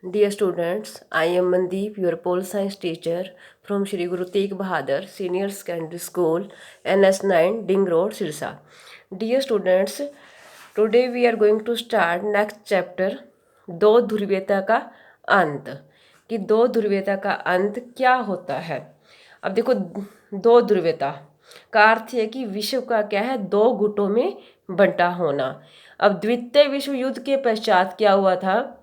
Dear students, I am Mandeep, your pole science teacher from Shri Guru Tegh Bahadur Senior Secondary School, NS9, Ding Road, Sirsa. Dear students, today we are going to start next chapter, दो ध्रुवीयता का अंत, कि दो ध्रुवीयता का अंत क्या होता है। अब देखो, दो ध्रुवीयता का अर्थ है कि विश्व का क्या है, दो गुटों में बंटा होना। अब द्वितीय विश्व युद्ध के पश्चात क्या हुआ था,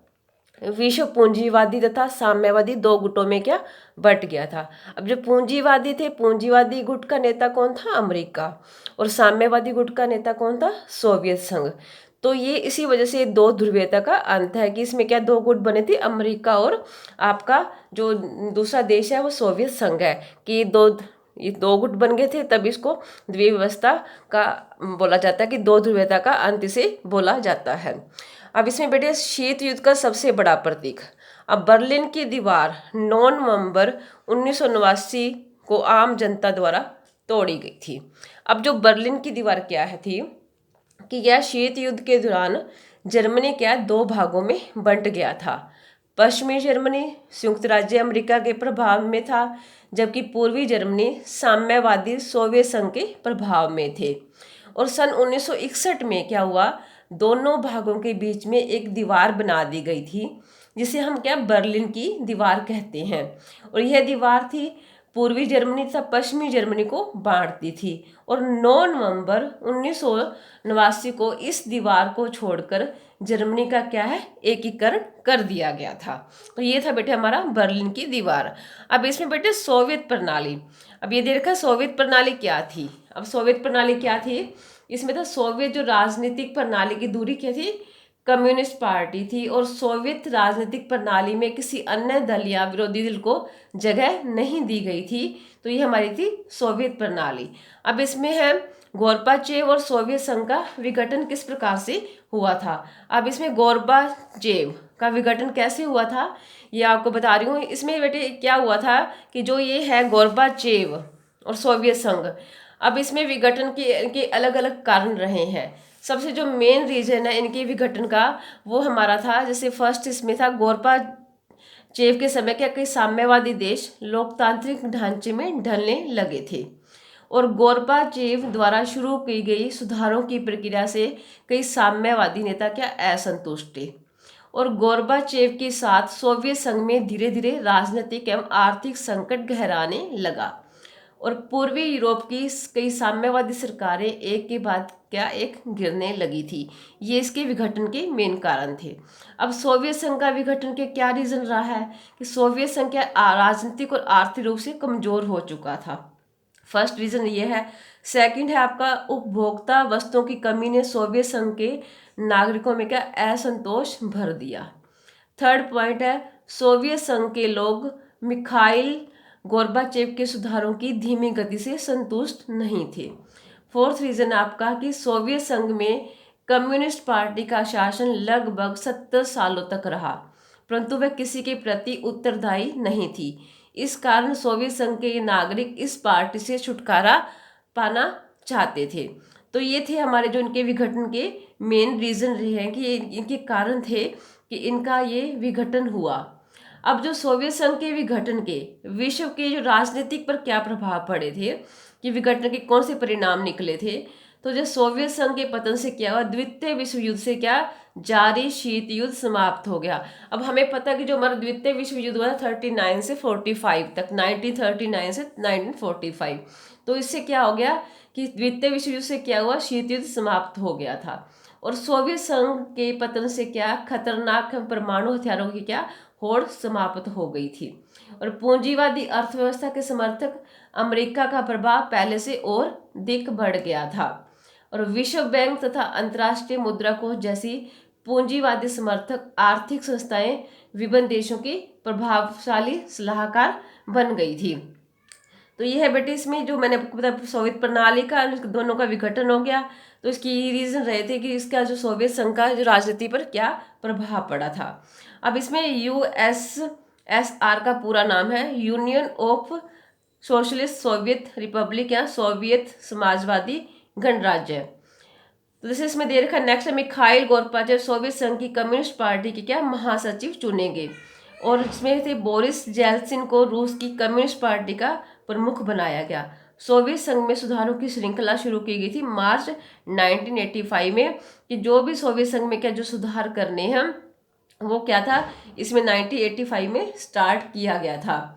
विश्व पूंजीवादी तथा साम्यवादी दो गुटों में क्या बट गया था। अब जो पूंजीवादी थे, पूंजीवादी गुट का नेता कौन था, अमेरिका, और साम्यवादी गुट का नेता कौन था, सोवियत संघ। तो ये इसी वजह से दो ध्रुवीयता का अंत है कि इसमें क्या दो गुट बने थे, अमेरिका और आपका जो दूसरा देश है वो सोवियत संघ है, कि ये दो गुट बन गए थे, तब इसको द्विव्यवस्था का बोला जाता है, कि दो ध्रुवीयता का अंत इसे बोला जाता है। अब इसमें बेटे शीत युद्ध का सबसे बड़ा प्रतीक, अब बर्लिन की दीवार 9 नवंबर 1989 को आम जनता द्वारा तोड़ी गई थी। अब जो बर्लिन की दीवार क्या है थी, कि यह शीत युद्ध के दौरान जर्मनी क्या दो भागों में बंट गया था। पश्चिमी जर्मनी संयुक्त राज्य अमेरिका के प्रभाव में था, जबकि पूर्वी जर्मनी साम्यवादी सोवियत संघ के प्रभाव में थे। और सन 1961 में क्या हुआ, दोनों भागों के बीच में एक दीवार बना दी गई थी, जिसे हम क्या बर्लिन की दीवार कहते हैं। और यह दीवार थी पूर्वी जर्मनी तथा पश्चिमी जर्मनी को बांटती थी। और 9 नवंबर 1989 को इस दीवार को छोड़कर जर्मनी का क्या है, एकीकरण कर दिया गया था। तो ये था बेटे हमारा बर्लिन की दीवार। अब इसमें बेटे सोवियत प्रणाली, अब ये देखा सोवियत प्रणाली क्या थी। अब सोवियत प्रणाली क्या थी, इसमें था सोवियत जो राजनीतिक प्रणाली की दूरी क्या थी, कम्युनिस्ट पार्टी थी। और सोवियत राजनीतिक प्रणाली में किसी अन्य दल या विरोधी दल को जगह नहीं दी गई थी। तो ये हमारी थी सोवियत प्रणाली। अब इसमें है गोर्बाचेव और सोवियत संघ का विघटन किस प्रकार से हुआ था। अब इसमें गोर्बाचेव का विघटन कैसे हुआ था, ये आपको बता रही हूँ। इसमें बेटे क्या हुआ था कि जो ये है गोर्बाचेव और सोवियत संघ, अब इसमें विघटन के अलग अलग कारण रहे हैं। सबसे जो मेन रीजन है इनके विघटन का, वो हमारा था, जैसे फर्स्ट इसमें था गोर्बाचेव के समय क्या कई साम्यवादी देश लोकतांत्रिक ढांचे में ढलने लगे थे, और गोर्बाचेव द्वारा शुरू की गई सुधारों की प्रक्रिया से कई साम्यवादी नेता क्या असंतुष्ट थे। और गोर्बाचेव के साथ सोवियत संघ में धीरे धीरे राजनीतिक एवं आर्थिक संकट गहराने लगा, और पूर्वी यूरोप की कई साम्यवादी सरकारें एक के बाद क्या एक गिरने लगी थी। ये इसके विघटन के मेन कारण थे। अब सोवियत संघ का विघटन के क्या रीजन रहा है, कि सोवियत संघ क्या राजनीतिक और आर्थिक रूप से कमजोर हो चुका था, फर्स्ट रीजन ये है। सेकंड है आपका उपभोक्ता वस्तुओं की कमी ने सोवियत संघ के नागरिकों में क्या असंतोष भर दिया। थर्ड पॉइंट है सोवियत संघ के लोग मिखाइल गोर्बाचेव के सुधारों की धीमी गति से संतुष्ट नहीं थे। फोर्थ रीजन आपका कि सोवियत संघ में कम्युनिस्ट पार्टी का शासन लगभग 70 सालों तक रहा, परंतु वह किसी के प्रति उत्तरदायी नहीं थी। इस कारण सोवियत संघ के नागरिक इस पार्टी से छुटकारा पाना चाहते थे। तो ये थे हमारे जो इनके विघटन के मेन रीजन रहे हैं, कि ये इनके कारण थे कि इनका ये विघटन हुआ। अब जो सोवियत संघ के विघटन के विश्व के जो राजनीतिक पर क्या प्रभाव पड़े थे, कि विघटन के कौन से परिणाम निकले थे। तो जो सोवियत संघ के पतन से क्या हुआ, द्वितीय विश्व युद्ध से क्या जारी शीत युद्ध समाप्त हो गया। अब हमें पता कि जो हमारा द्वितीय विश्व युद्ध हुआ 39 से 45 तक, 1939 से 1945, तो इससे क्या हो गया कि द्वितीय विश्व युद्ध से क्या हुआ, शीत युद्ध समाप्त हो गया था। और सोवियत संघ के पतन से क्या खतरनाक परमाणु हथियारों की क्या होड़ समाप्त हो गई थी। और पूंजीवादी अर्थव्यवस्था के समर्थक अमेरिका का प्रभाव पहले से और दिख बढ़ गया था। और विश्व बैंक तथा अंतर्राष्ट्रीय मुद्रा कोष जैसी पूंजीवादी समर्थक आर्थिक संस्थाएं विभिन्न देशों की प्रभावशाली सलाहकार बन गई थी। तो ये है बेटे इसमें जो मैंने आपको बताया सोवियत प्रणाली का दोनों का विघटन हो गया। तो इसकी रीजन रहे थे कि इसका जो सोवियत संघ का जो राजनीति पर क्या प्रभाव पड़ा था। अब इसमें यूएसएसआर का पूरा नाम है union of socialist Soviet Republic या सोवियत समाजवादी गणराज्य। तो जैसे इसमें दे रखा नेक्स्ट है, मिखाइल गोर्बाचेव सोवियत संघ की कम्युनिस्ट पार्टी के क्या महासचिव चुने गए। और इसमें से बोरिस जेल्सिन को रूस की कम्युनिस्ट पार्टी का प्रमुख बनाया गया। सोवियत संघ में सुधारों की श्रृंखला शुरू की गई थी मार्च 1985 में, कि जो भी सोवियत संघ में क्या जो सुधार करने हैं वो क्या था, इसमें 1985 में स्टार्ट किया गया था।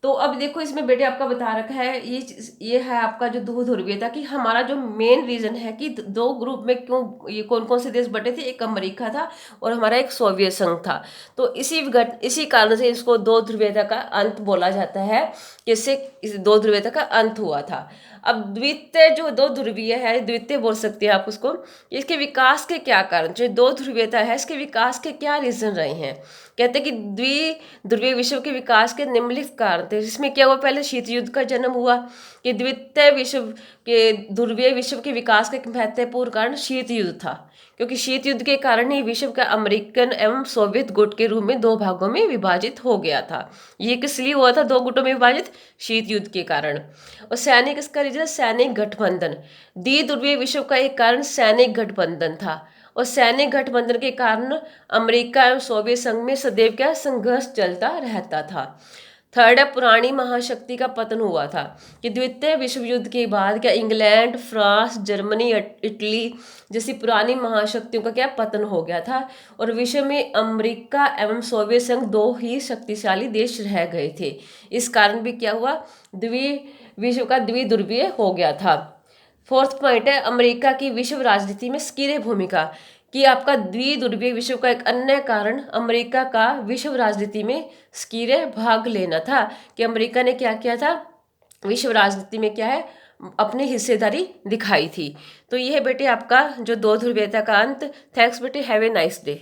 तो अब देखो इसमें बेटे आपका बता रखा है, ये है आपका जो दो ध्रुवीयता कि हमारा जो मेन रीजन है कि दो ग्रुप में क्यों ये कौन कौन से देश बटे थे, एक अमेरिका था और हमारा एक सोवियत संघ था। तो इसी कारण से इसको दो ध्रुवीयता का अंत बोला जाता है, कि इससे इस दो ध्रुवीयता का अंत हुआ था। अब द्वितीय जो दो ध्रुवीय है, द्वितीय बोल सकते हैं आप उसको, इसके विकास के क्या कारण, जो दो ध्रुवीयता है इसके विकास के क्या रीजन रहे हैं। कहते हैं कि द्विध्रुवीय विश्व के विकास के निम्नलिखित कारण थे, जिसमें क्या हुआ, पहले शीत युद्ध का जन्म हुआ, कि द्वितीय विश्व के ध्रुवीय विश्व के विकास का एक महत्वपूर्ण कारण शीत युद्ध था, क्योंकि शीत युद्ध के कारण ही विश्व का अमेरिकन एवं सोवियत गुट के रूप में दो भागों में विभाजित हो गया था। ये किस लिए हुआ था दो गुटों में विभाजित, शीत युद्ध के कारण। और सैनिक, इसका रीजन सैनिक गठबंधन, द्विध्रुवीय विश्व का एक कारण सैनिक गठबंधन था, और सैनिक गठबंधन के कारण अमेरिका एवं सोवियत संघ में सदैव क्या संघर्ष चलता रहता था। थर्ड है, पुरानी महाशक्ति का पतन हुआ था, कि द्वितीय विश्व युद्ध के बाद क्या इंग्लैंड, फ्रांस, जर्मनी, इटली जैसी पुरानी महाशक्तियों का क्या पतन हो गया था, और विश्व में अमेरिका एवं सोवियत संघ दो ही शक्तिशाली देश रह गए थे। इस कारण भी क्या हुआ, विश्व का द्विध्रुवीय हो गया था। फोर्थ पॉइंट है, अमेरिका की विश्व राजनीति में सक्रिय भूमिका, कि आपका द्विध्रुवीय विश्व का एक अन्य कारण अमेरिका का विश्व राजनीति में सक्रिय भाग लेना था, कि अमेरिका ने क्या किया था, विश्व राजनीति में क्या है अपनी हिस्सेदारी दिखाई थी। तो ये है बेटे आपका जो दो ध्रुवीयता का अंत। थैंक्स बेटे, हैव ए नाइस डे।